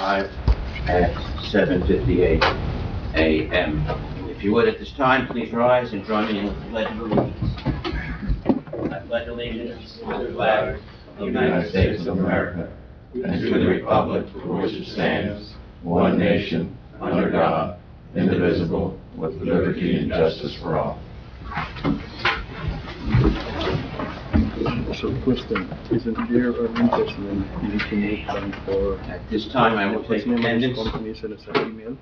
2025 at 7:58 a.m. If you would, at this time, please rise and join me in the Pledge of Allegiance. I pledge allegiance to the flag of the United States of America and to the republic for which it stands, one nation, under God, indivisible, with liberty and justice for all. So, question, isn't there an investment in the plan for... At this time, I will take attendance Companies and send email?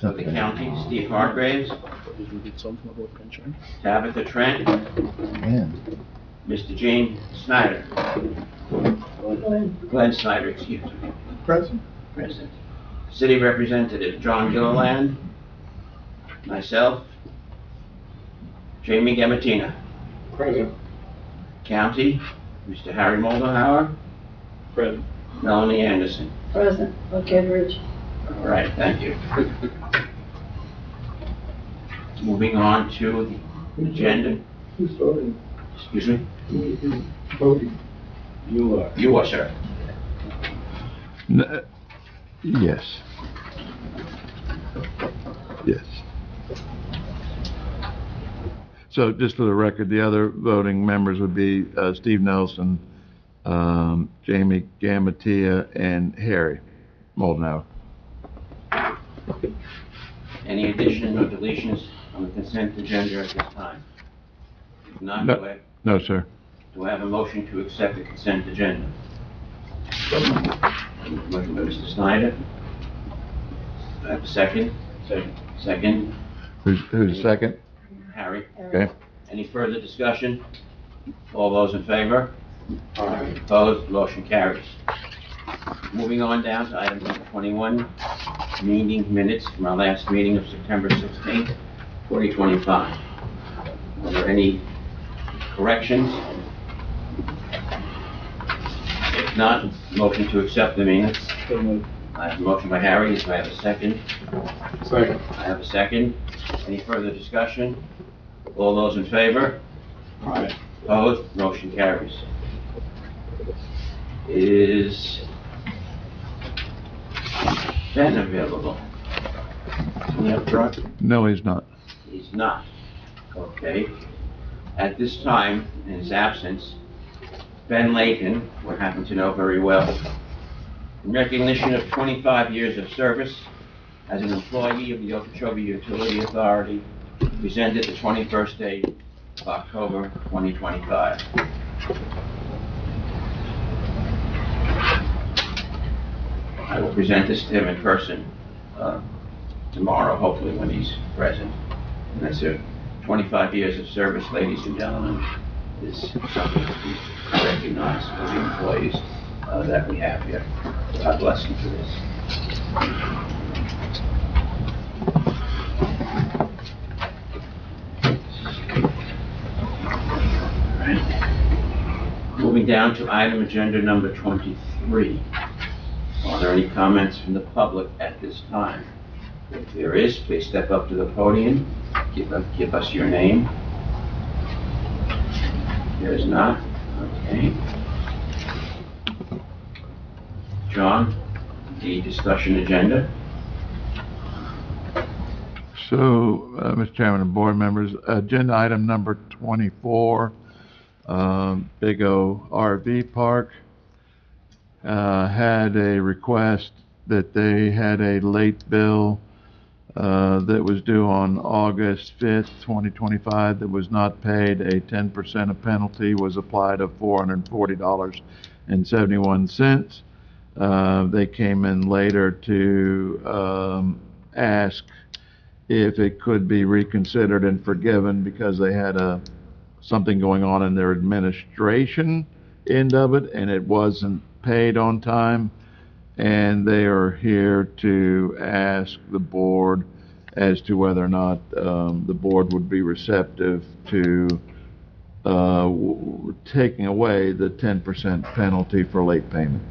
of the county. Steve Hargraves, Isn't it something about pension? Tabitha Trent, And Mr. Gene Snyder. Glenn Snyder, excuse me. Present. Present. City Representative John Gilliland, myself, Jamie Gamatina. Present. County, Mr. Harry Moldenhauer, Present. Melanie Anderson. Present, Buckhead All right, thank you. Moving on to the agenda. Who's voting? Excuse me? Who's voting? You are. You are, sir. Yes. Yes. So just for the record, the other voting members would be Steve Nelson, Jamie Gamatia, and Harry Moldenhauer. Any addition or deletions on the consent agenda at this time? If not, No. No, sir. do I have a motion to accept the consent agenda? Motion by Mr. Snyder. Do I have a second? Second, Who's second? Harry. Okay. Any further discussion? All those in favor? Opposed? Motion carries. Moving on down to item number 21, meeting minutes from our last meeting of September 16th, 2025. Are there any corrections? If not, motion to accept the minutes. I have a motion by Harry. Do I have a second? Second. I have a second. Any further discussion? All those in favor? Aye. Opposed? Motion carries. Is Ben available? Is he up front? No, he's not. He's not. Okay. At this time, in his absence, Ben Layton, who I happen to know very well, in recognition of 25 years of service as an employee of the Okeechobee Utility Authority, presented the 21st day of October 2025. I will present this to him in person tomorrow, hopefully when he's present. And that's it. 25 years of service, ladies and gentlemen, is something that we recognize for the employees that we have here. God bless them for this. Right. Moving down to item agenda number 23. Are there any comments from the public at this time? If there is, please step up to the podium, give us your name. There is not, okay. John, the discussion agenda. So, Mr. Chairman and board members, agenda item number 24, Big O RV Park, had a request that they had a late bill that was due on August 5th, 2025 that was not paid. A 10% penalty was applied of $440.71. They came in later to ask if it could be reconsidered and forgiven because they had something going on in their administration end of it, and it wasn't paid on time. And they are here to ask the board as to whether or not the board would be receptive to taking away the 10% penalty for late payment.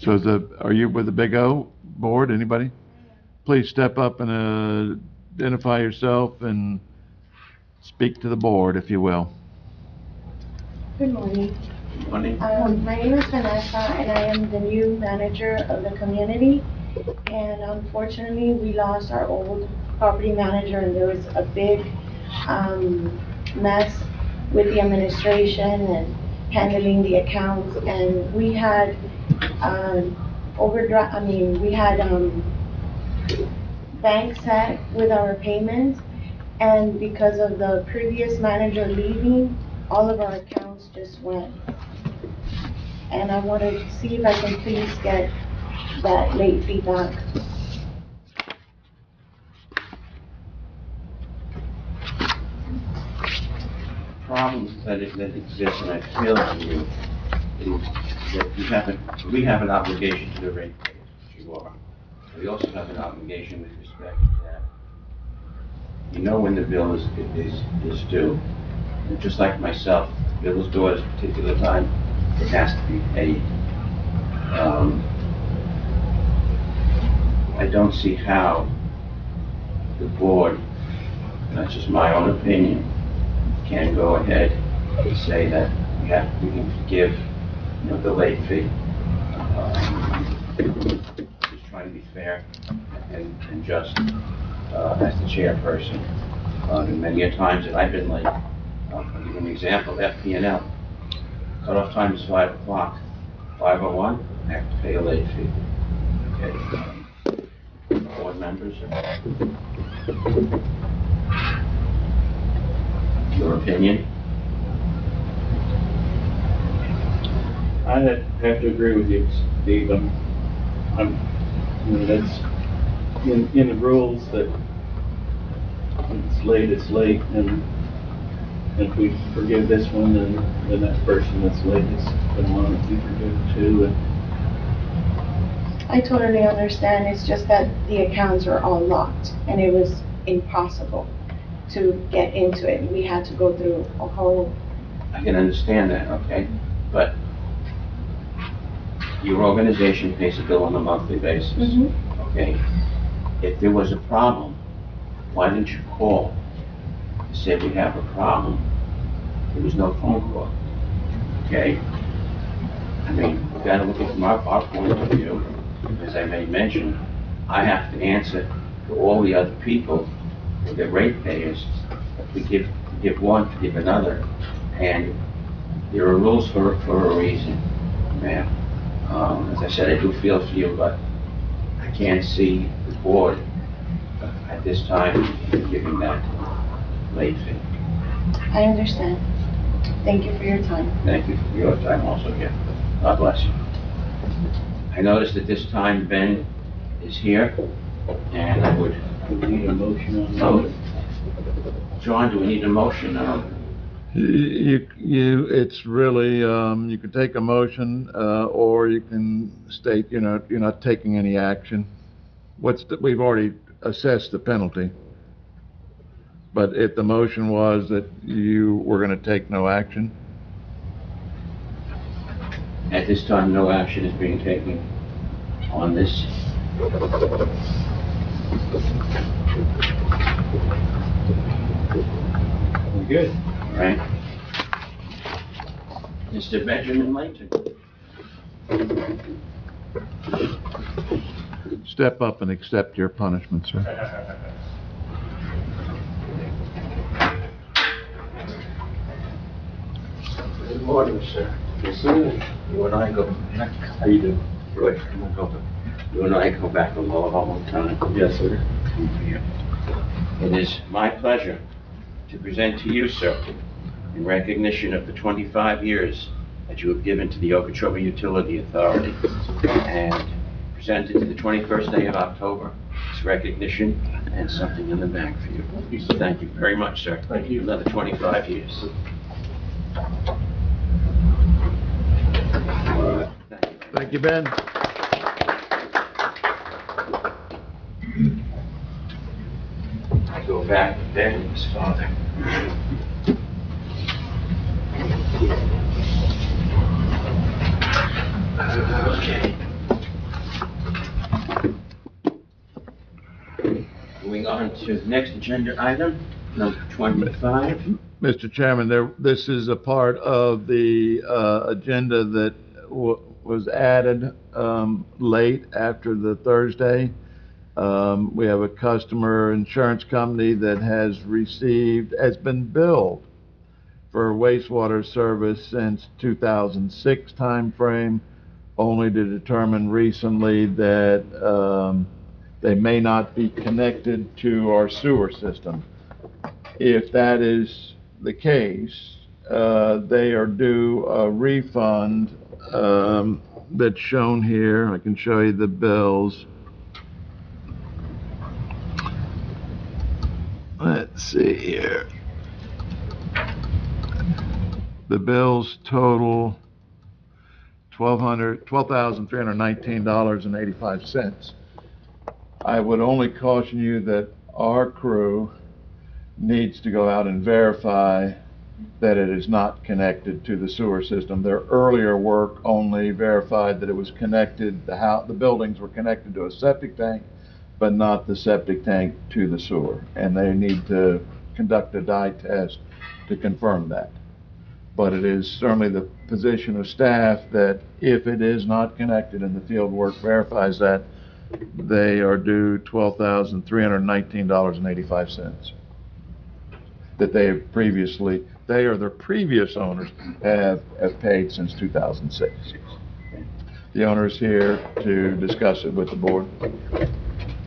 So are you with the Big O board? Anybody? Please step up and identify yourself and speak to the board, if you will. Good morning. Morning. My name is Vanessa, and I am the new manager of the community. And unfortunately, we lost our old property manager, and there was a big mess with the administration and handling the accounts. And we had bank set with our payments. And because of the previous manager leaving, all of our accounts just went. And I wanted to see if I can please get that late fee back. Problems that exist, and I feel to you, is that we have an obligation to the ratepayers, which you are. We also have an obligation with respect to that. You know when the bill is due. And just like myself, the bill is due at a particular time, it has to be paid. I don't see how the board, and that's just my own opinion, can go ahead and say that we can forgive, the late fee. Just trying to be fair and just, as the chairperson. And many a times that I've been late. I'll give you an example, FP&L. Cutoff time is 5 o'clock. 5:01, I have to pay a late fee. Okay. Board members, your opinion? I have to agree with you, Steve. That's in the rules that it's late, and if we forgive this one, then that person that's late is gonna want to be forgiven too. And I totally understand, it's just that the accounts are all locked, and it was impossible to get into it. We had to go through a whole... I can understand that, okay? But your organization pays a bill on a monthly basis, okay? If there was a problem, why didn't you call to say we have a problem? There was no phone call, okay? I mean, we've got to look at it from our point of view. As I may mention, I have to answer to all the other people, the ratepayers. We give one, to give another, and there are rules for a reason, ma'am. As I said, I do feel for you, but I can't see the board at this time giving that late fee. I understand. Thank you for your time. Thank you for your time also here. God bless you. I noticed at this time Ben is here, and I would... we need a motion on that. John, do we need a motion? It's really, you can take a motion, or you can state, you're not taking any action. We've already assessed the penalty. But if the motion was that you were gonna take no action? At this time, no action is being taken on this. We're good. Right? Mr. Benjamin Layton. Step up and accept your punishment, sir. Good morning, sir. Yes, sir. You and I go back. How you doing? Good. You and I go back a long time. Yes, sir. It is my pleasure to present to you, sir, in recognition of the 25 years that you have given to the Okeechobee Utility Authority, and presented to the 21st day of October, this recognition and something in the bag for you. Thank you very much, sir. Thank you. Another 25 years. Thank you, Ben. I go back to Ben and his father. Okay. Moving on to the next agenda item, number 25. Mr. Chairman, this is a part of the agenda that was added late after the Thursday. We have a customer insurance company that has been billed for wastewater service since 2006 timeframe, only to determine recently that they may not be connected to our sewer system. If that is the case, they are due a refund that's shown here. I can show you the bills. Let's see here. The bills total $12,319.85. I would only caution you that our crew needs to go out and verify that it is not connected to the sewer system. Their earlier work only verified that it was connected, the buildings were connected to a septic tank, but not the septic tank to the sewer. And they need to conduct a dye test to confirm that. But it is certainly the position of staff that if it is not connected and the field work verifies that, they are due $12,319.85. That they have previously, they or their previous owners have paid since 2006. The owner is here to discuss it with the board.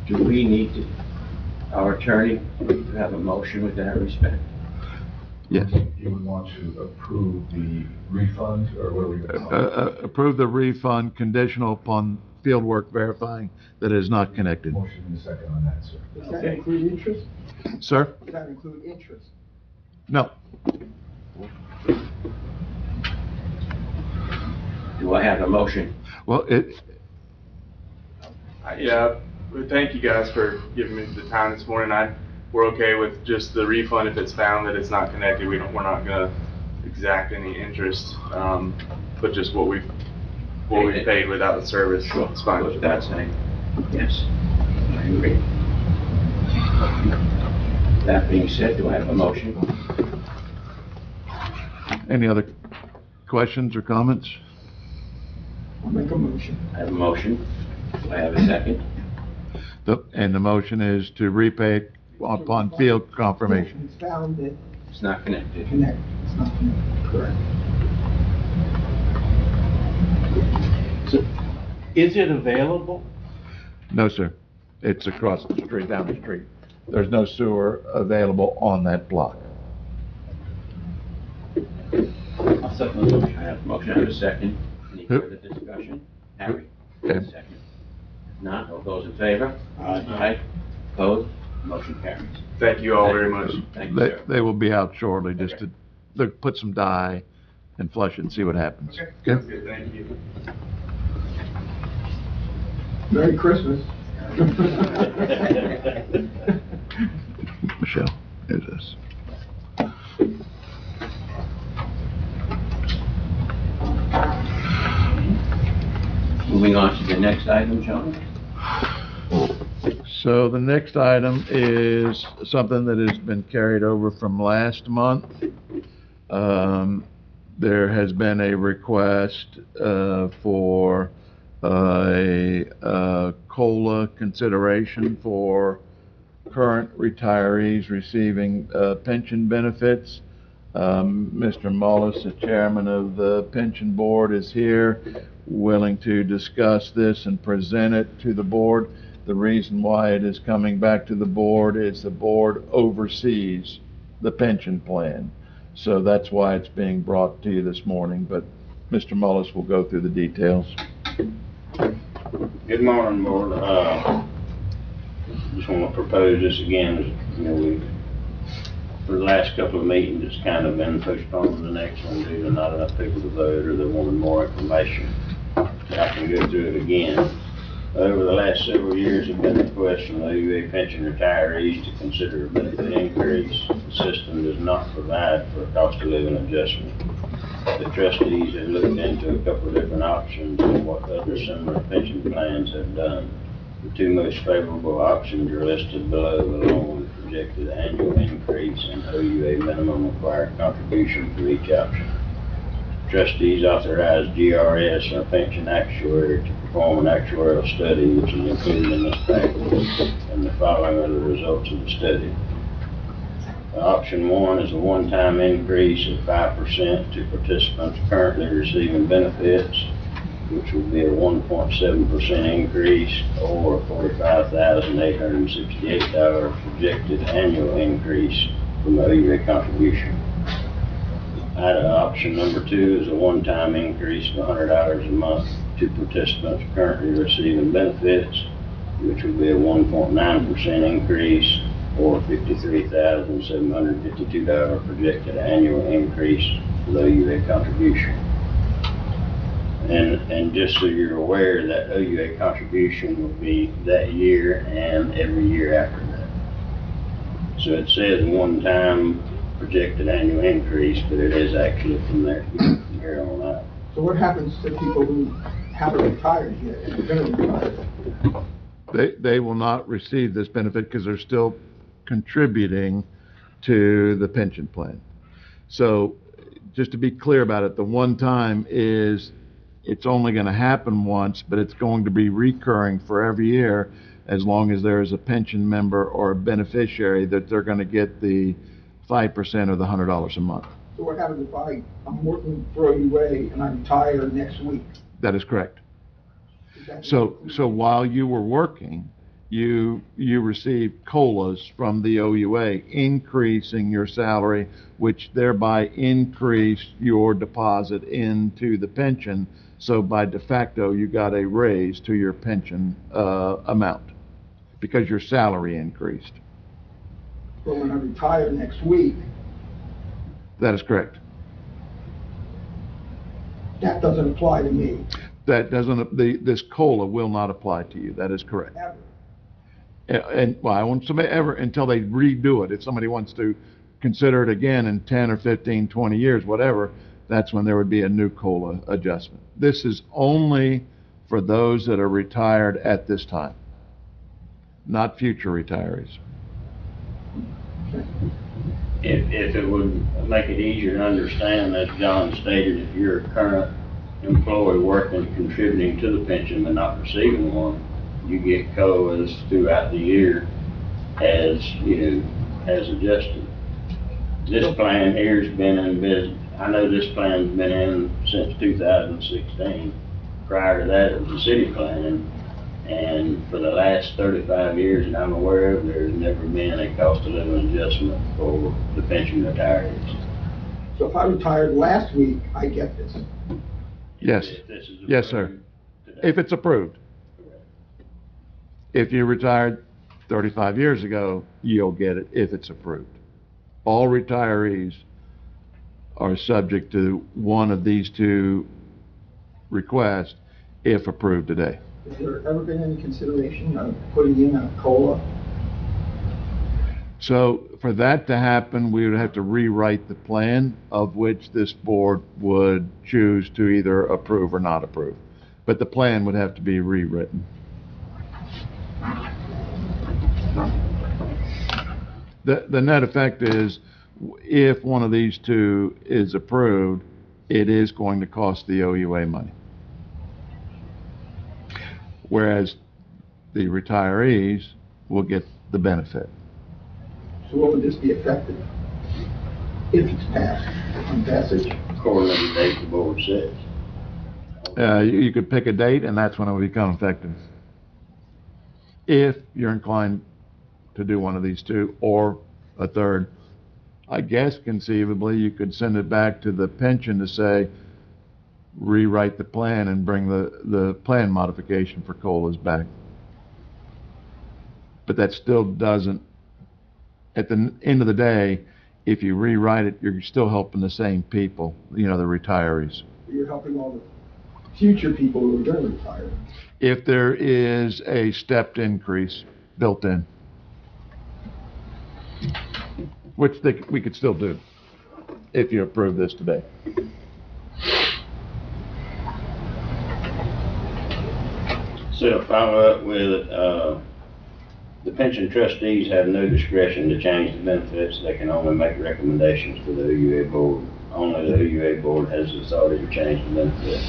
Do we need to, our attorney, to have a motion with that respect? Yes. You would want to approve the refund, or what are we going to? Approve the refund conditional upon field work verifying that it is not connected. Motion in a second on that, sir. Does that include interest? Sir? Does that include interest? No. Do I have a motion? Well, Yeah, well, thank you guys for giving me the time this morning. We're okay with just the refund if it's found that it's not connected. We're not gonna exact any interest, but just what we've paid without the service. It's fine. With that saying, yes, I agree. That being said, do I have a motion? any other questions or comments? I'll make a motion. I have a motion. Do I have a second? And the motion is to repay upon field confirmation. It's found that It's not connected. it's not connected. Correct. Is it available? No, sir. It's across the street, down the street. There's no sewer available on that block. I'll second the motion. I have a motion. I have a second. Any further discussion? Harry? Okay. Second. If not, all those in favor? Aye. Opposed? Motion carries. Thank you all very much. Thank you, sir. They will be out shortly, just Okay. to put some dye and flush it and see what happens. Sounds good. Thank you. Merry Christmas. Michelle, here's this. Moving on to the next item, John. So the next item is something that has been carried over from last month. There has been a request for a COLA consideration for current retirees receiving pension benefits. Mr. Mullis, the chairman of the pension board, is here, willing to discuss this and present it to the board. The reason why it is coming back to the board is the board oversees the pension plan. So that's why it's being brought to you this morning, but Mr. Mullis will go through the details. Good morning, board. Just want to propose this again. You know, we, for the last couple of meetings, it's kind of been postponed to the next one due to not enough people to vote, or they wanted more information. I can go through it again. Over the last several years, there have been requests from the OUA pension retirees to consider a benefit increase. The system does not provide for a cost of living adjustment. The trustees have looked into a couple of different options and what other similar pension plans have done. The two most favorable options are listed below, along with projected annual increase in OUA minimum required contribution for each option. Trustees authorize GRS, our pension actuary, to perform an actuarial study, which is included in this package, and the following are the results of the study. Option 1 is a one-time increase of 5% to participants currently receiving benefits, which will be a 1.7% increase or a $45,868 projected annual increase from the OUA contribution. Option number 2 is a one-time increase of $100 a month to participants currently receiving benefits, which will be a 1.9% increase or $53,752 projected annual increase for the OUA contribution. And just so you're aware, that OUA contribution will be that year and every year after that. So it says one time projected annual increase, but it is actually from there on out. So what happens to people who haven't retired yet and are gonna retire? They will not receive this benefit because they're still contributing to the pension plan. So just to be clear about it, the one time is, it's only going to happen once, but it's going to be recurring for every year as long as there is a pension member or a beneficiary that they're going to get the 5% or the $100 a month. So what happens if I'm working for OUA and I retire next week? That is correct. Is that- So while you were working, you received COLAs from the OUA, increasing your salary, which thereby increased your deposit into the pension. So by de facto, you got a raise to your pension amount because your salary increased. But when I retire next week, That is correct. that doesn't apply to me That doesn't, this COLA will not apply to you. That is correct. ever. And, well, I want somebody ever, until they redo it. If somebody wants to consider it again in 10 or 15, 20 years, whatever, that's when there would be a new COLA adjustment. This is only for those that are retired at this time, not future retirees. If it would make it easier to understand, as John stated, if you're a current employee working, contributing to the pension but not receiving one, you get COLAs throughout the year as, as adjusted. This plan here's been in business, I know this plan's been in since 2016. Prior to that, it was a city plan, and for the last 35 years that I'm aware of, there's never been a cost of living adjustment for the pension retirees. So if I retired last week, I get this. Yes. If this is Yes, sir. approved today. If it's approved. If you retired 35 years ago, you'll get it if it's approved. All retirees are subject to one of these two requests if approved today. Has there ever been any consideration of putting in a COLA? So for that to happen, we would have to rewrite the plan, of which this board would choose to either approve or not approve. But the plan would have to be rewritten. The net effect is, if one of these two is approved, it is going to cost the OUA money. Whereas the retirees will get the benefit. So what would this be effective if it's passed, on passage? According to the date the board sets. You could pick a date, and that's when it will become effective. If you're inclined to do one of these two, or a third. I guess conceivably, you could send it back to the pension to say, rewrite the plan and bring the plan modification for COLAs back. But that still doesn't, at the end of the day, if you rewrite it, you're still helping the same people, the retirees. You're helping all the future people who are going to retire. If there is a stepped increase built in, which we could still do if you approve this today. So to follow up with, the pension trustees have no discretion to change the benefits. They can only make recommendations to the OUA board. Only the OUA board has the authority to change the benefits.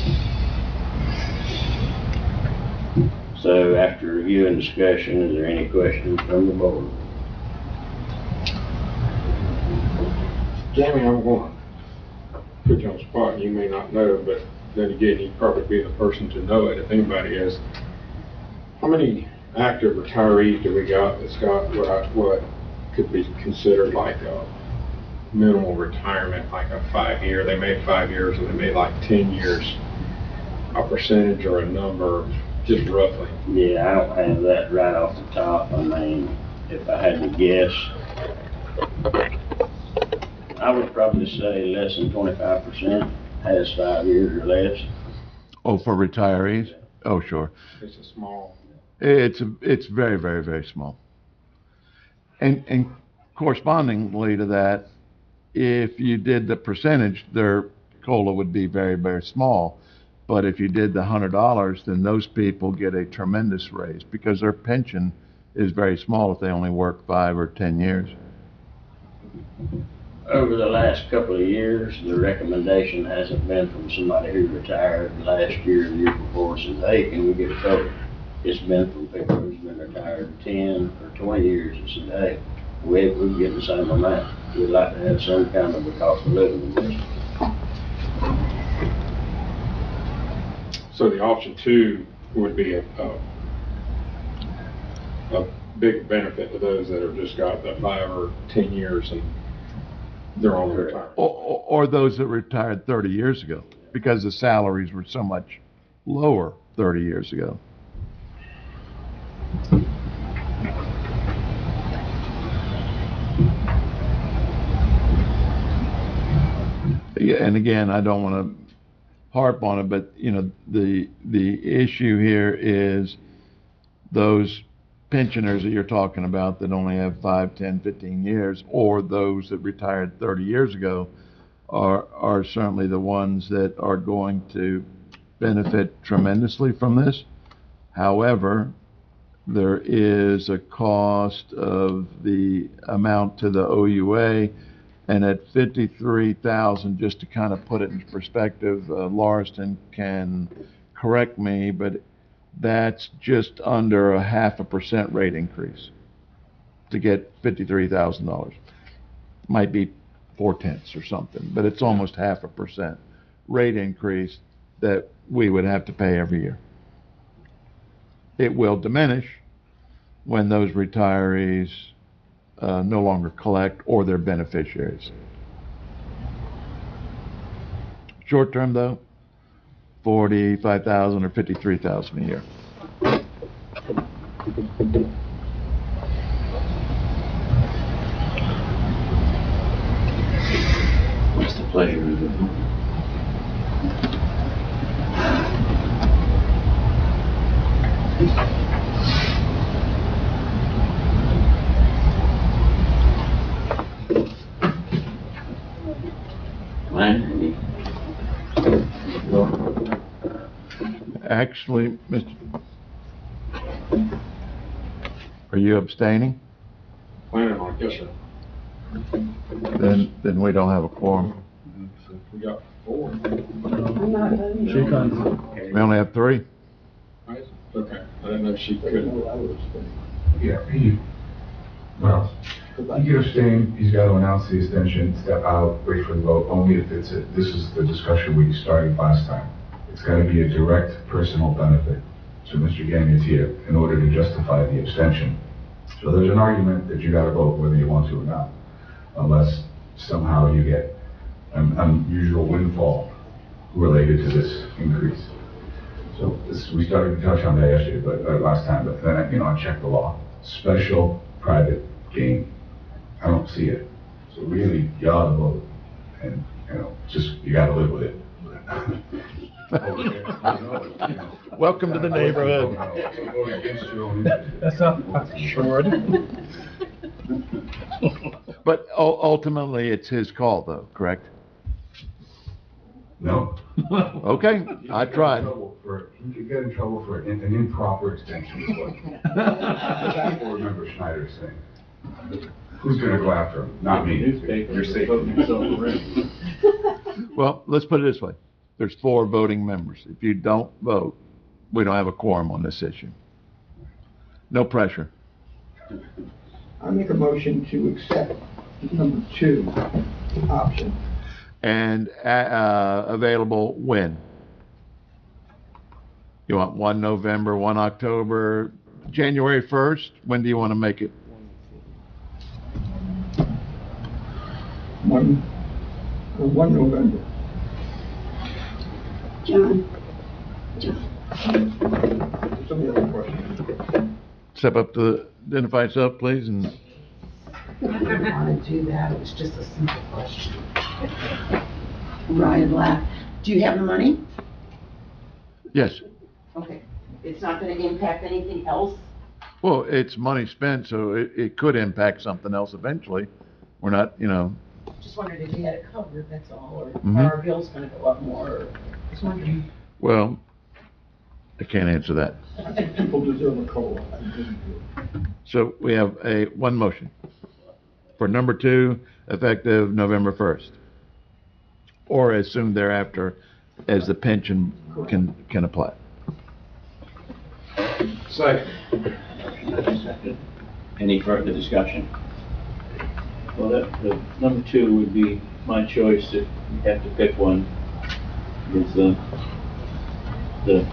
So after review and discussion, is there any questions from the board? Jamie, I'm going to put you on the spot, and you may not know, but then again, you'd probably be the person to know it if anybody is. How many active retirees do we got that's got what could be considered like a minimal retirement, like a 5-year? They made 5 years, or they made like 10 years. A percentage or a number, just roughly. Yeah, I don't have that right off the top. I mean, if I had to guess, I would probably say less than 25% has 5 years or less. Oh, for retirees? Oh, sure. It's a small. It's very, very, very small. And correspondingly to that, if you did the percentage, their COLA would be very, very small. But if you did the $100, then those people get a tremendous raise because their pension is very small if they only work 5 or 10 years. Over the last couple of years, the recommendation hasn't been from somebody who retired last year or the year before, says, hey, can we get a cover? It's been from people who's been retired 10 or 20 years and said, hey, we can get the same amount. We'd like to have some kind of a cost of living adjustment. So the option 2 would be a big benefit to those that have just got the 5 or 10 years and they're on the retirement. Or those that retired 30 years ago because the salaries were so much lower 30 years ago. Yeah, and again, I don't want to harp on it, but you know, the issue here is those pensioners that you're talking about that only have 5, 10, 15 years, or those that retired 30 years ago are certainly the ones that are going to benefit tremendously from this. However, there is a cost of the amount to the OUA, and at $53,000, just to kind of put it in perspective, Lauriston can correct me, but that's just under a 0.5% rate increase to get $53,000. Might be 0.4 or something, but it's almost 0.5% rate increase that we would have to pay every year. It will diminish when those retirees no longer collect or their beneficiaries. Short term though, $45,000 or $53,000 a year. What's the pleasure of the board? Glenn, Actually, Mr. Are you abstaining? Planning on, yes, sir. Then we don't have a quorum. We got 4. I'm not voting. She comes. We only have 3. Right? Okay, I didn't know if she could. Yeah, well, he can abstain, he's got to announce the extension, step out, wait for the vote, only if this is the discussion we started last time. It's got to be a direct personal benefit to Mr. Gagnon's here in order to justify the abstention. So there's an argument that you got to vote whether you want to or not, unless somehow you get an unusual windfall related to this increase. So we started to touch on that yesterday, but last time, but then, I checked the law. Special private gain. I don't see it. So really, you ought to vote. And, just, you got to live with it. Welcome to the neighborhood. That's not sure. But ultimately, it's his call though, correct? No. Okay, I tried. You could get in trouble for an improper extension, is what Board Member Schneider is saying. Who's gonna go after him? Not me. You're safe. Well, let's put it this way. There's 4 voting members. If you don't vote, we don't have a quorum on this issue. No pressure. I make a motion to accept number 2 option. And, available when? You want 1 November, 1 October, January 1st? When do you want to make it? 1 November. John, Some other question. Step up to identify yourself, please, and I didn't want to do that, it was just a simple question. Ryan laughed. Do you have the money? yes. Okay, it's not gonna impact anything else? Well, it's money spent, so it could impact something else eventually. We're not, Just wondered if you had it covered, that's all, or Mhm. are our bills gonna go up more, or, just wondering. well, I can't answer that. I think people deserve a COLA. I really do. So we have one motion for number 2, effective November 1st. Or as soon thereafter as the pension can apply. Second. Any further discussion? Well, the number 2 would be my choice if you have to pick one. Is the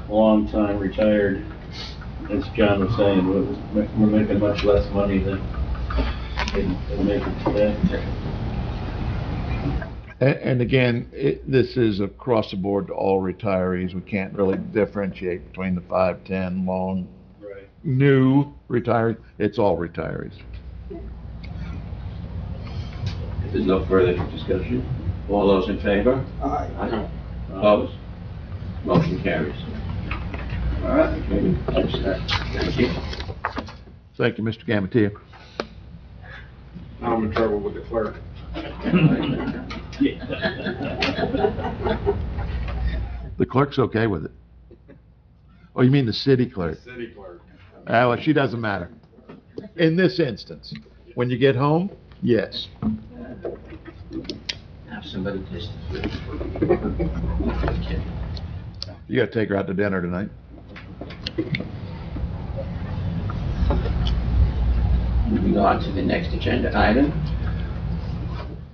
long-time retired, as John was saying, we're making much less money than they make it today. And again, this is across the board to all retirees. We can't really differentiate between the 5, 10, long, Right. new retirees. It's all retirees. If there's no further discussion, all those in favor? Aye. Opposed? Motion carries. All right, okay. Thank you. Thank you, Mr. Gamatea. I'm in trouble with the clerk. The clerk's okay with it. Oh, you mean the city clerk? City clerk. Well, she doesn't matter. In this instance, when you get home, yes. Have somebody taste the food. You gotta take her out to dinner tonight. Moving on to the next agenda item.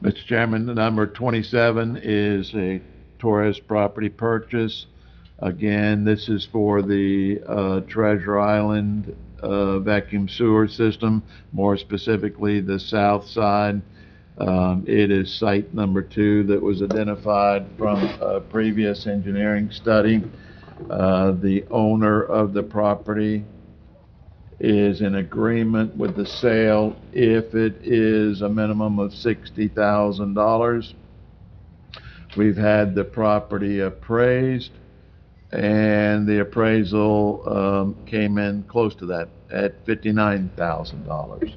Mr. Chairman, the number 27 is a Torres property purchase. Again, this is for the Treasure Island vacuum sewer system, more specifically the south side. It is site number 2 that was identified from a previous engineering study. The owner of the property is in agreement with the sale if it is a minimum of $60,000. We've had the property appraised, and the appraisal came in close to that at $59,000.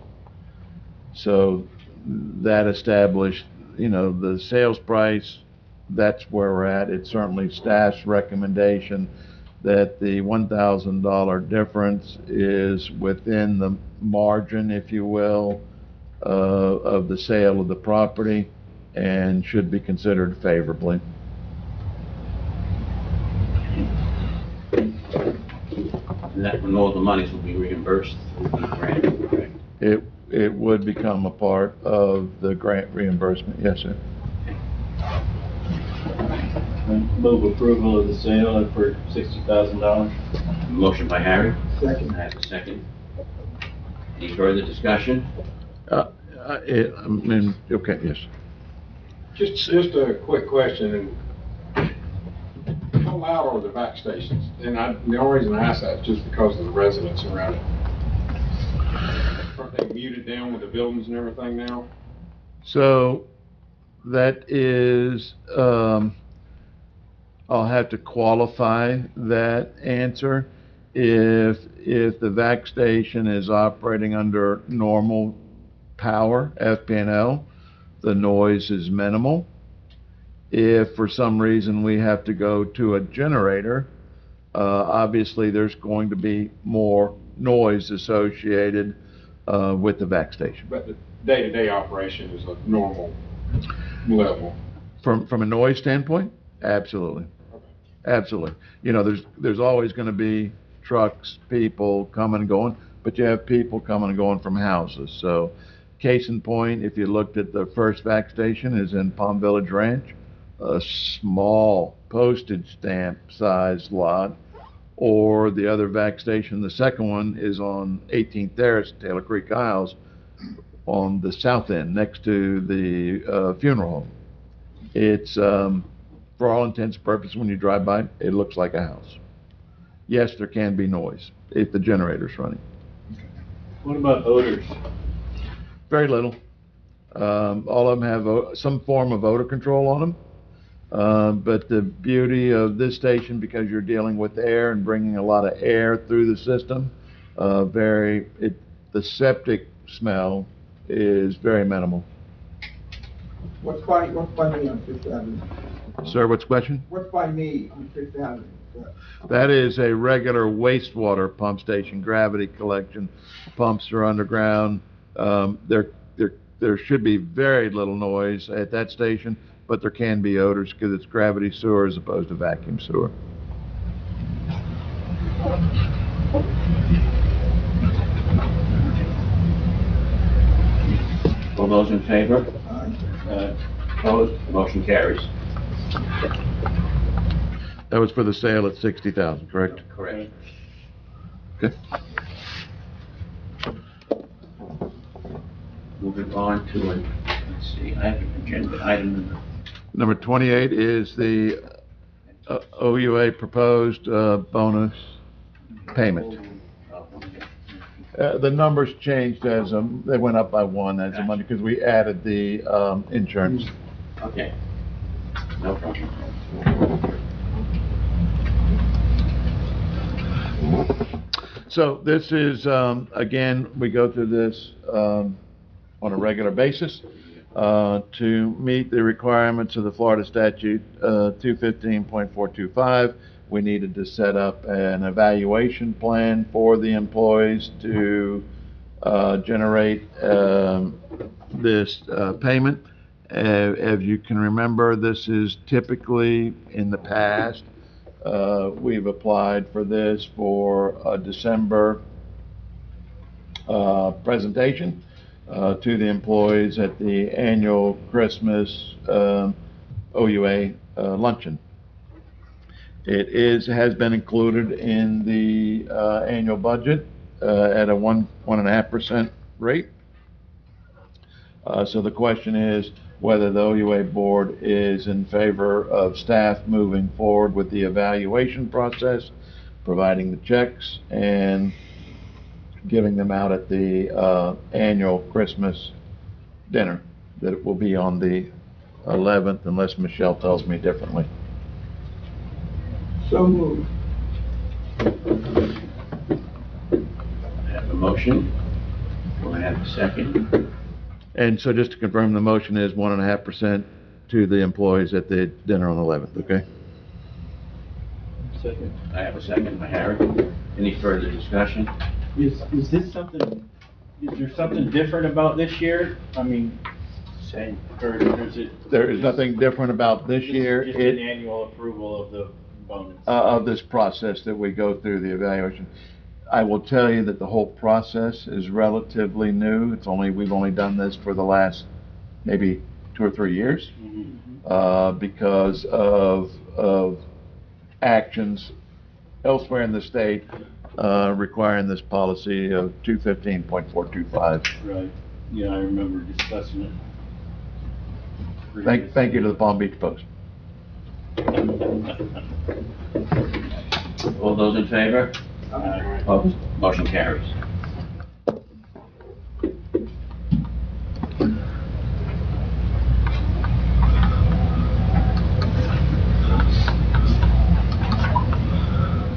So that established, the sales price. That's where we're at. It's certainly staff's recommendation that the $1,000 difference is within the margin, if you will, of the sale of the property and should be considered favorably. And that when all the monies will be reimbursed through the grant, correct? It would become a part of the grant reimbursement, yes, sir. Move approval of the sale for $60,000. Motion by Harry. Second. Has a second. Any further discussion? Okay, yes. Just a quick question, and how loud are the back stations? And the only reason I ask that is just because of the residents around it. Aren't they muted down with the buildings and everything now? So that is, I'll have to qualify that answer. If the vac station is operating under normal power, FP&L, the noise is minimal. If for some reason we have to go to a generator, Obviously, there's going to be more noise associated with the vac station. But the day-to-day operation is a normal level. From a noise standpoint, absolutely. Absolutely. You know, there's always going to be trucks, people coming and going, but you have people coming and going from houses. So, case in point, if you looked at the first vac station is in Palm Village Ranch, a small postage stamp size lot, or the other vac station, the second one is on 18th Terrace, Taylor Creek Isles, on the south end, next to the funeral home. It's, for all intents and purposes, when you drive by, it looks like a house. Yes, there can be noise if the generator's running. What about odors? Very little. All of them have some form of odor control on them. But the beauty of this station, because you're dealing with air and bringing a lot of air through the system, the septic smell is very minimal. What's by me on Fifth Avenue? Sir, what's the question? What's by me on Fifth Avenue? That is a regular wastewater pump station, gravity collection. Pumps are underground. There should be very little noise at that station, but there can be odors because it's gravity sewer as opposed to vacuum sewer. All those in favor? Opposed? Motion carries. That was for the sale at 60,000, correct? Correct. Okay. Moving on to, let's see, I have an agenda item Number 28 is the OUA proposed bonus payment. The numbers changed as they went up by one as a money because we added the insurance. Okay. No problem. So this is, again, we go through this on a regular basis to meet the requirements of the Florida statute 215.425. We needed to set up an evaluation plan for the employees to generate this payment. As you can remember, this is typically in the past. We've applied for this for a December presentation to the employees at the annual Christmas OUA luncheon. It has been included in the annual budget at a 1.5% rate. So the question is whether the OUA board is in favor of staff moving forward with the evaluation process, providing the checks, and giving them out at the annual Christmas dinner that will be on the 11th, unless Michelle tells me differently. So moved. I have a motion. Do I have a second? And so just to confirm, the motion is 1.5% to the employees at the dinner on the 11th, okay? Second. I have a second by Harry. Any further discussion? Is this something, is there something different about this year? I mean, Same. or is it? There is nothing different about this year. Just an annual approval of the bonus? Of this process that we go through the evaluation. I will tell you that the whole process is relatively new. We've only done this for the last maybe 2 or 3 years because of actions elsewhere in the state requiring this policy of 215.425. Right, yeah, I remember discussing it. Thank you to the Palm Beach Post. All those in favor? Opposed? Motion carries.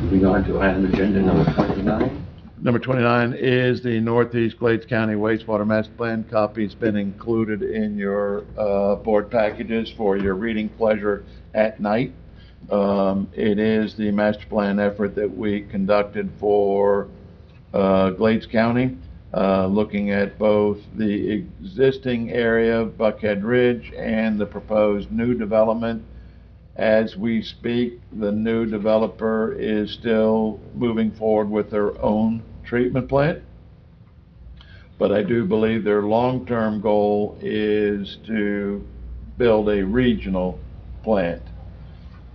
Moving on to item agenda number 29. Number 29 is the Northeast Glades County Wastewater Master Plan. Copy's been included in your board packages for your reading pleasure at night. It is the master plan effort that we conducted for Glades County, looking at both the existing area of Buckhead Ridge and the proposed new development. As we speak, the new developer is still moving forward with their own treatment plant. But I do believe their long-term goal is to build a regional plant.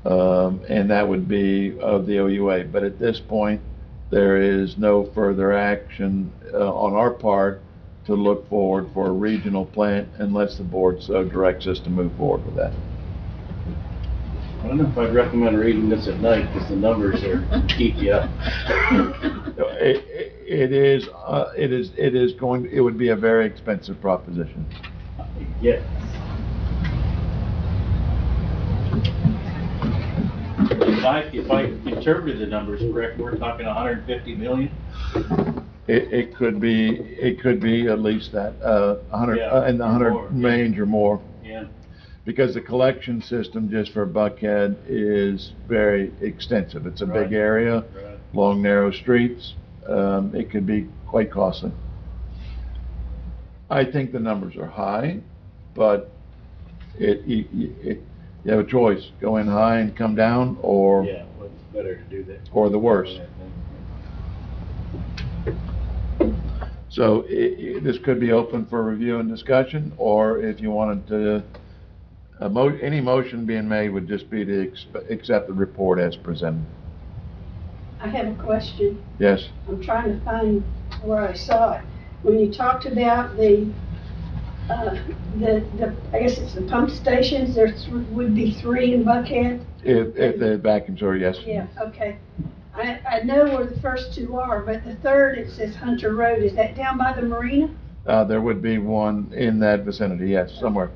And that would be of the OUA. But at this point, there is no further action on our part to look forward for a regional plant unless the board so directs us to move forward with that. I don't know if I'd recommend reading this at night, because the numbers are keep you up. It would be a very expensive proposition. Yes. If I interpreted the numbers correct, we're talking 150 million? It could be at least that, 100, Yeah, in the 100 more, range or more. Yeah. Because the collection system just for Buckhead is very extensive. It's a big Right. area, Right. long, narrow streets. It could be quite costly. I think the numbers are high, but you have a choice, go in high and come down, or, Yeah, well, it's better to do that. or the worst. So this could be open for review and discussion, or if you wanted to, any motion being made would just be to accept the report as presented. I have a question. Yes? I'm trying to find where I saw it. When you talked about the I guess it's the pump stations, there would be 3 in Buckhead? If the vacuums are, yes. Yeah, okay. I know where the first 2 are, but the third, it says Hunter Road. Is that down by the marina? There would be one in that vicinity, yes, somewhere.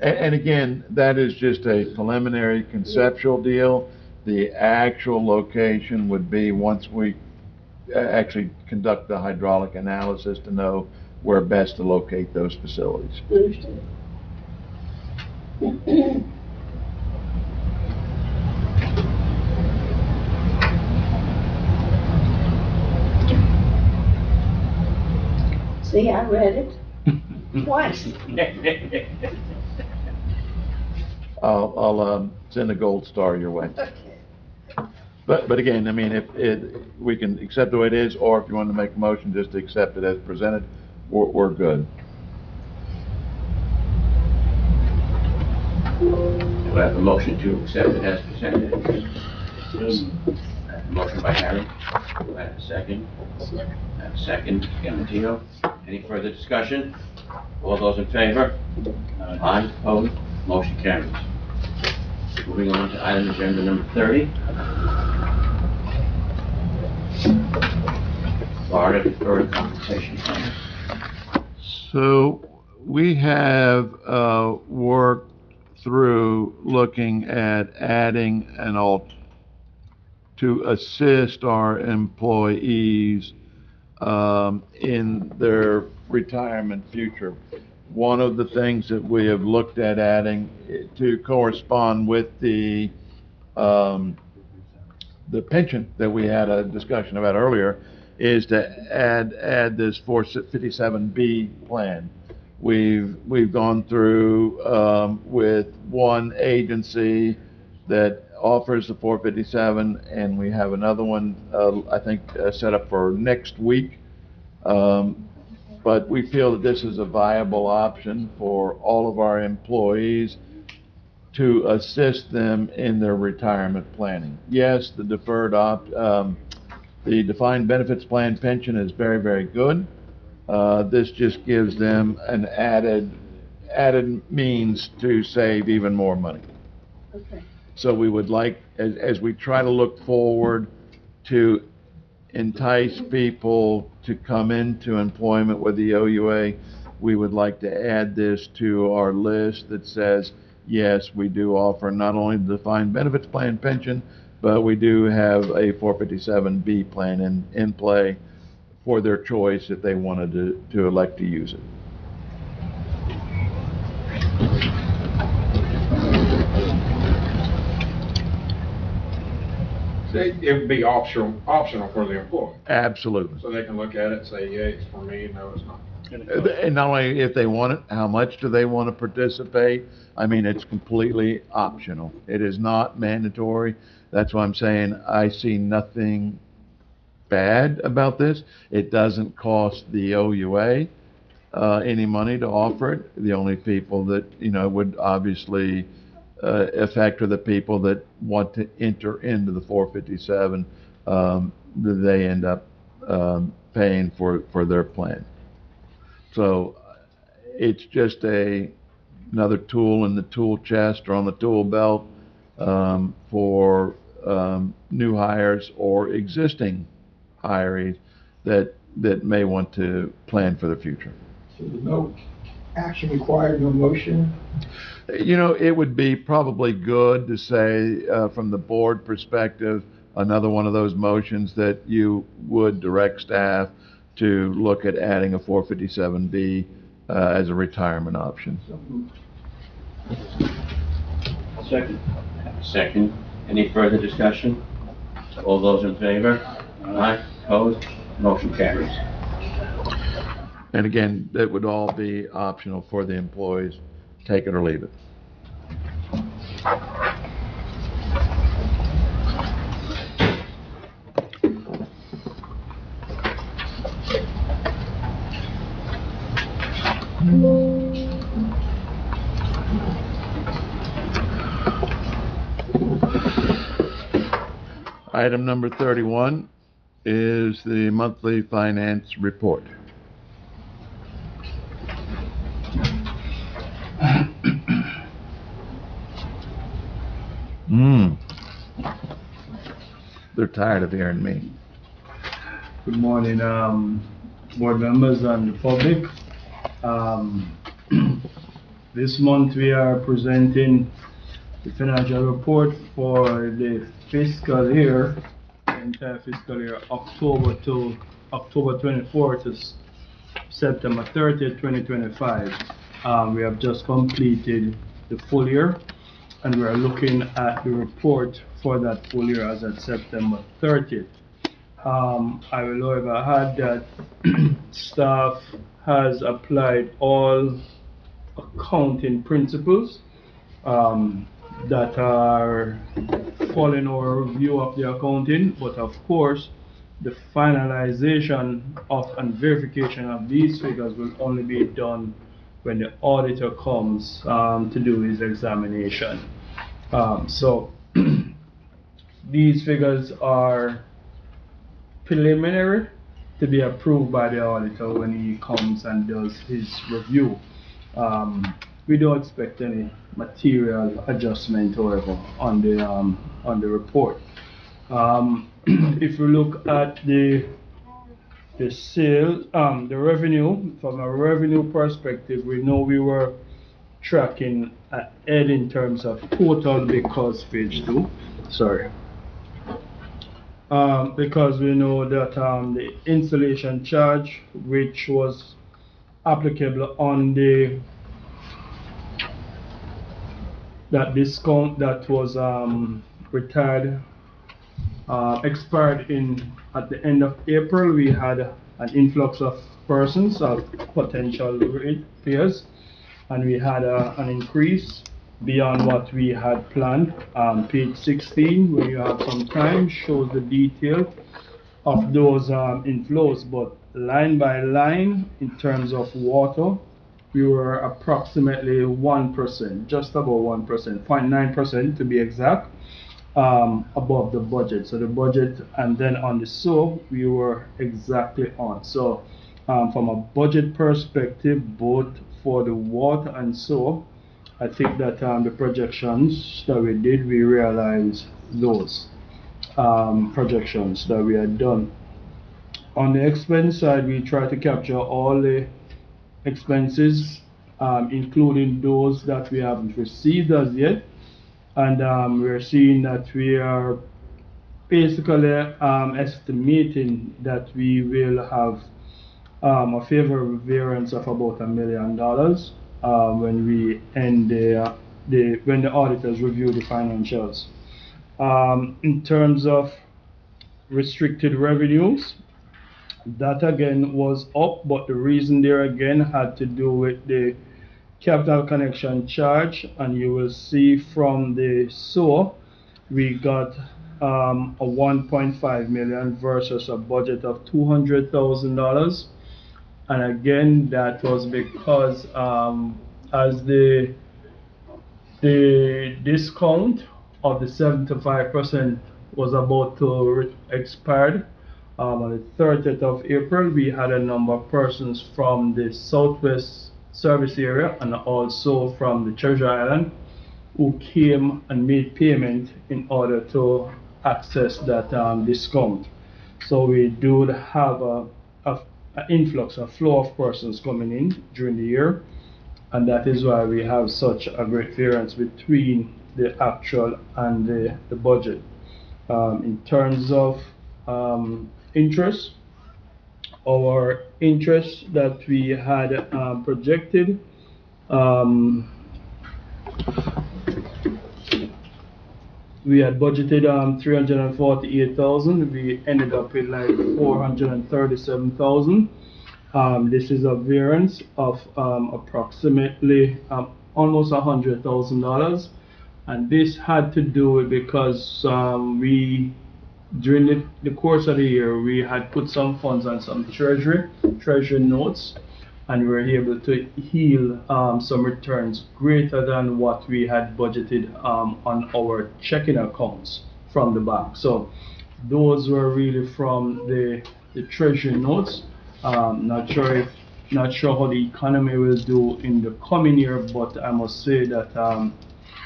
And again, that is just a preliminary conceptual deal. The actual location would be once we actually conduct the hydraulic analysis to know where best to locate those facilities. Understood. See, I read it twice. I'll send a gold star your way. Okay. But again, I mean, we can accept the way it is, or if you want to make a motion just to accept it as presented, we're good. Do I have a motion to accept it as presented? Motion by Harry. Do I have a second? I have a second. Gamatino. Any further discussion? All those in favor? Aye. Opposed? Motion carries. Moving on to item agenda number 30. Florida Deferred Compensation Plan. So we have worked through looking at adding an to assist our employees in their retirement future. One of the things that we have looked at adding to correspond with the pension that we had a discussion about earlier is to add this 457B plan. We've gone through with one agency that offers the 457, and we have another one I think set up for next week. But we feel that this is a viable option for all of our employees to assist them in their retirement planning. Yes, the defined benefits plan pension is very, very good. This just gives them an added means to save even more money. Okay. So we would like, as we try to look forward to entice people to come into employment with the OUA, we would like to add this to our list that says, yes, we do offer not only the defined benefits plan pension, but we do have a 457B plan in play for their choice if they wanted to elect to use it. It would be optional for the employee. Absolutely. So they can look at it and say, yeah, it's for me, no, it's not. And not only if they want it, how much do they want to participate? I mean, it's completely optional. It is not mandatory. That's why I'm saying I see nothing bad about this. It doesn't cost the OUA any money to offer it. The only people that, would obviously affect are the people that want to enter into the 457. They end up paying for their plan. So it's just another tool in the tool chest or on the tool belt for new hires or existing hirees that may want to plan for the future. So there's no action required, no motion? It would be probably good to say from the board perspective, another one of those motions that you would direct staff to look at adding a 457B as a retirement option. Second. Second. Any further discussion? All those in favor? Aye. Opposed? Motion carries. And again, that would all be optional for the employees. Take it or leave it. Item number 31 is the monthly finance report. They're tired of hearing me. Good morning, board members and the public. This month we are presenting the financial report for the fiscal year, entire fiscal year, October 24 to September 30th, 2025. We have just completed the full year, and we are looking at the report for that full year as of September 30th. I will however add that staff has applied all accounting principles that are following our review of the accounting, but of course the finalization of and verification of these figures will only be done when the auditor comes to do his examination. So these figures are preliminary to be approved by the auditor when he comes and does his review. We don't expect any material adjustment, however, on the report. If we look at the sales, the revenue, from a revenue perspective, we know we were tracking ahead in terms of total because page 2, sorry. Because we know that the installation charge, which was applicable on that discount that was retired, expired at the end of April, we had an influx of persons, of potential payers, and we had an increase beyond what we had planned. Page 16, when you have some time, shows the detail of those inflows, but line by line, in terms of water, we were approximately 1%, just about 1%, 0.9% to be exact, above the budget. So the budget, and then on the sewer, we were exactly on. So from a budget perspective, both for the water and sewer, I think that the projections that we did, we realized those projections that we had done. On the expense side, we try to capture all the expenses, including those that we haven't received as yet, and we're seeing that we are basically estimating that we will have a favorable variance of about $1 million when we end when the auditors review the financials. In terms of restricted revenues, that again was up, but the reason there again had to do with the capital connection charge, and you will see from the SOAR, we got a 1.5 million versus a budget of $200,000. And again, that was because as the discount of the 75% was about to expire on the 30th of April, we had a number of persons from the Southwest service area and also from the Treasure Island who came and made payment in order to access that discount. So we do have an influx, a flow of persons coming in during the year, and that is why we have such a great variance between the actual and the budget. In terms of interest, our interest that we had projected we had budgeted 348,000. We ended up with like 437,000. This is a variance of approximately almost $100,000, and this had to do with because we during the course of the year we had put some funds on some treasury notes, and we were able to heal some returns greater than what we had budgeted on our checking accounts from the bank. So those were really from the treasury notes. Not sure how the economy will do in the coming year, but I must say that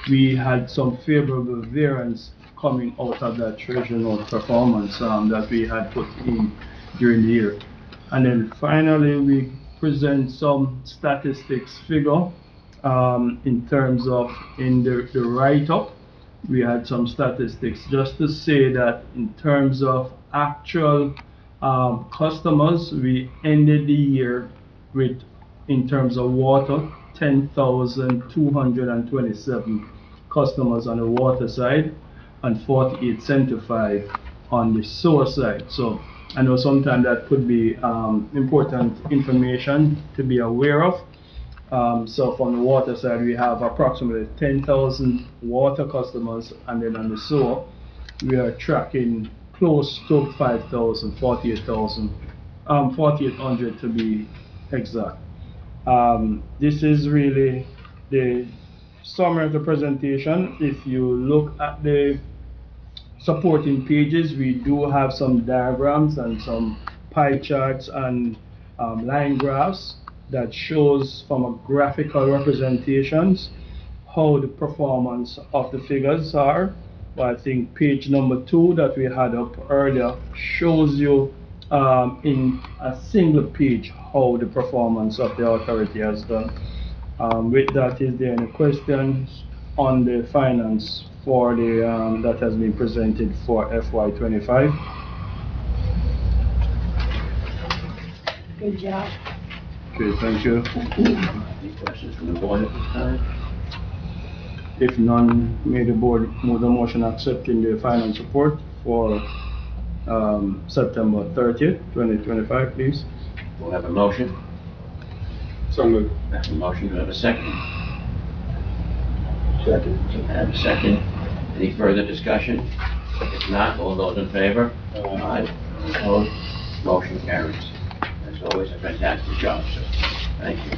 we had some favorable variance coming out of that treasury note performance that we had put in during the year. And then finally we present some statistics figure in terms of in the write-up. We had some statistics just to say that in terms of actual customers, we ended the year with, in terms of water, 10,227 customers on the water side and 4,875 on the sewer side. So I know sometimes that could be important information to be aware of. So from the water side, we have approximately 10,000 water customers, and then on the sewer, we are tracking close to 5,000, 4,800 to be exact. This is really the summary of the presentation. If you look at the supporting pages, we do have some diagrams and some pie charts and line graphs that shows from a graphical representations how the performance of the figures are. But I think page number 2 that we had up earlier shows you in a single page how the performance of the authority has done. With that, is there any questions on the finance for the that has been presented for FY25? Good job. Okay, thank you. Any questions from the board at this time? If none, may the board move the motion accepting the finance report for September 30th, 2025, please. We'll have a motion. So moved. That's a motion. Do we have a second? Second. I have a second. Any further discussion? If not, all those in favor? Aye. Opposed? Motion carries. As always, a fantastic job, sir. Thank you.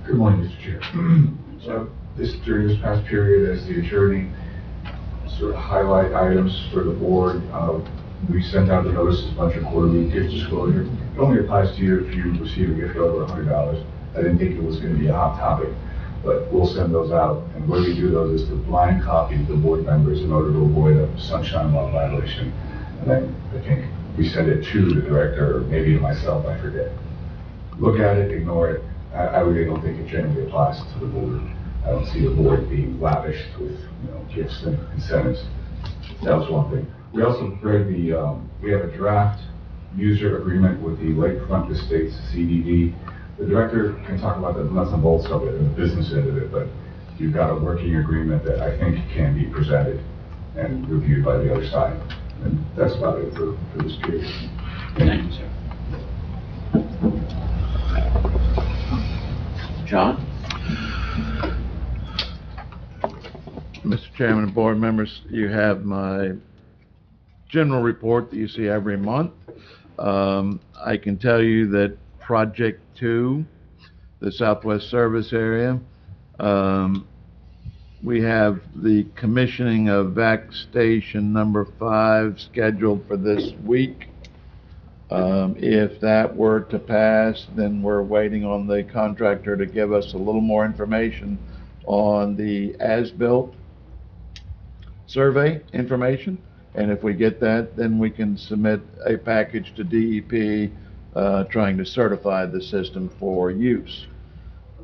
Good morning, Mr. Chair. So during this past period, as the attorney sort of highlight items for the board, we sent out the notices, a bunch of quarterly gift disclosure. It only applies to you if you receive a gift over $100. I didn't think it was going to be a hot topic, but we'll send those out. And the way we do those is to blind copy the board members in order to avoid a sunshine law violation. And then I think we send it to the director, or maybe to myself, I forget. Look at it, ignore it. I really don't think it generally applies to the board. I don't see the board being lavished with, gifts and incentives. That was one thing. We also read we have a draft user agreement with the Lakefront Estates CDD. The director can talk about the nuts and bolts of it and the business end of it, but you've got a working agreement that I think can be presented and reviewed by the other side. And that's about it for this period. Thank you, sir. John? Mr. Chairman and board members, you have my general report that you see every month. I can tell you that Project 2, the Southwest Service Area, we have the commissioning of VAC Station number 5 scheduled for this week. If that were to pass, then we're waiting on the contractor to give us a little more information on the as-built survey information. And if we get that, then we can submit a package to DEP trying to certify the system for use.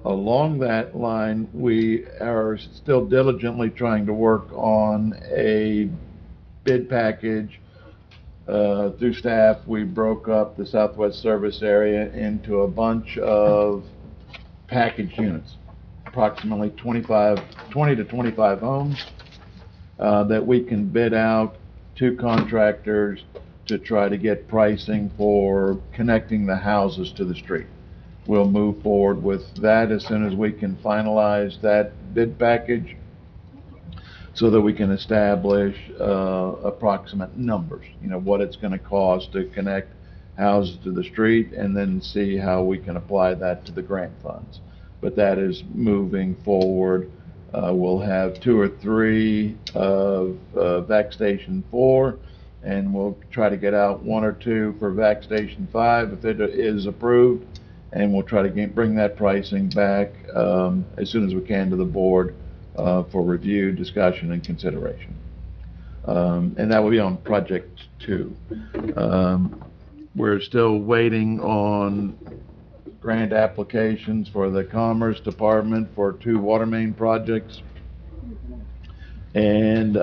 Along that line, we are still diligently trying to work on a bid package. Through staff, we broke up the Southwest Service Area into a bunch of package units, approximately 20 to 25 homes that we can bid out to contractors to try to get pricing for connecting the houses to the street. We'll move forward with that as soon as we can finalize that bid package so that we can establish approximate numbers, what it's going to cost to connect houses to the street, and then see how we can apply that to the grant funds. But that is moving forward. We'll have 2 or 3 of VAC Station 4, and we'll try to get out 1 or 2 for VAC Station 5 if it is approved, and we'll try to bring that pricing back as soon as we can to the board for review, discussion, and consideration. And that will be on Project 2. We're still waiting on grant applications for the Commerce Department for 2 water main projects. And,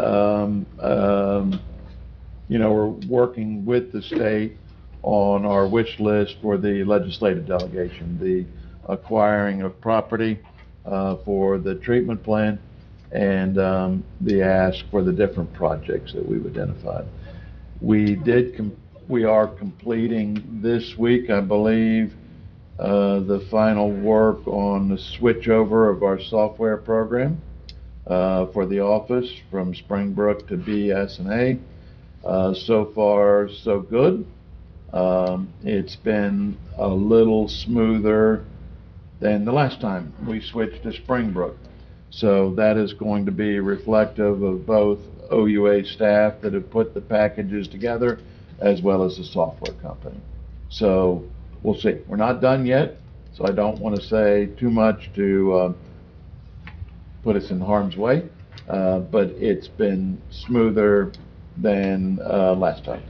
we're working with the state on our wish list for the legislative delegation, the acquiring of property for the treatment plant, and the ask for the different projects that we've identified. We are completing this week, I believe, the final work on the switchover of our software program for the office from Springbrook to BS&A. So far, so good. It's been a little smoother than the last time we switched to Springbrook. So that is going to be reflective of both OUA staff that have put the packages together as well as the software company. So we'll see. We're not done yet, so I don't want to say too much to put us in harm's way, but it's been smoother than last time.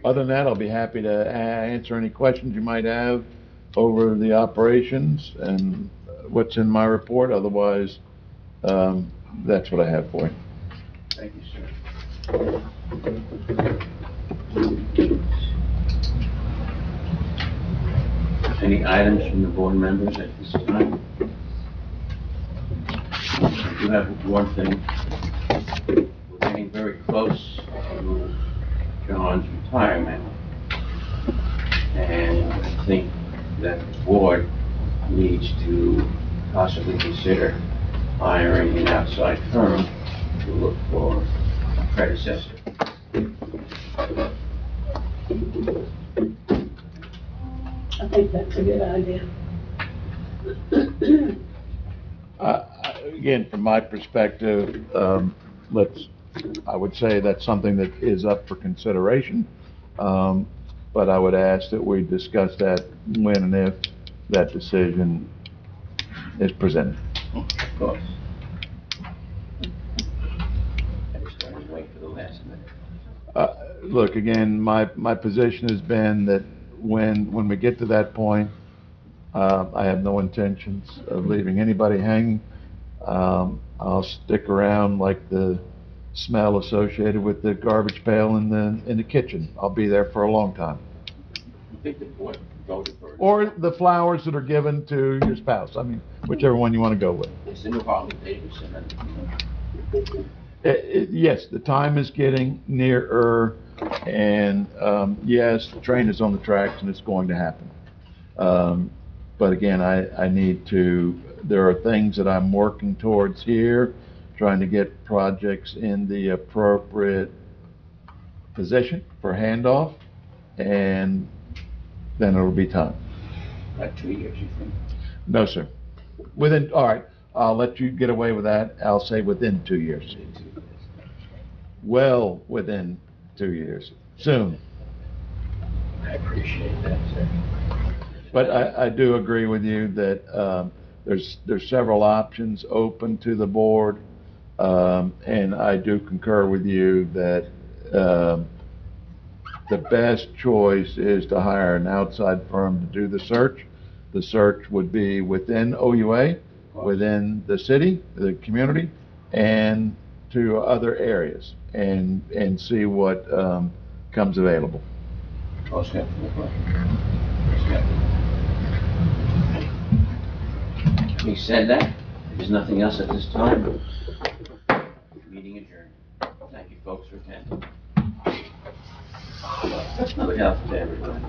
Other than that, I'll be happy to answer any questions you might have over the operations and what's in my report. Otherwise, that's what I have for you. Thank you, sir. Any items from the board members at this time? I do have one thing. We're getting very close to John's retirement, and I think that the board needs to possibly consider hiring an outside firm to look for a predecessor. I think that's a good idea. Again, from my perspective, I would say that's something that is up for consideration, but I would ask that we discuss that when and if that decision is presented. Of course. I just wanted to wait for the last minute. Look, again, my position has been that when we get to that point, I have no intentions of leaving anybody hanging. I'll stick around like the smell associated with the garbage pail in the kitchen. I'll be there for a long time. I think the board voted for it. Or the flowers that are given to your spouse. I mean, whichever one you want to go with. It's the new Harley Davidson. Yes, the time is getting nearer, and yes, the train is on the tracks and it's going to happen. But again, I need to, there are things that I'm working towards here, trying to get projects in the appropriate position for handoff, and then it'll be time. Like 2 years, you think? No, sir. Within, all right, I'll let you get away with that. I'll say within 2 years. Well, within 2 years. Soon. I appreciate that, sir. But I do agree with you that there's several options open to the board. And I do concur with you that the best choice is to hire an outside firm to do the search. The search would be within OUA, within the city, the community, and to other areas, and see what comes available. Having said that, if there's nothing else at this time, meeting adjourned. Thank you, folks, for attending. Good health to everybody.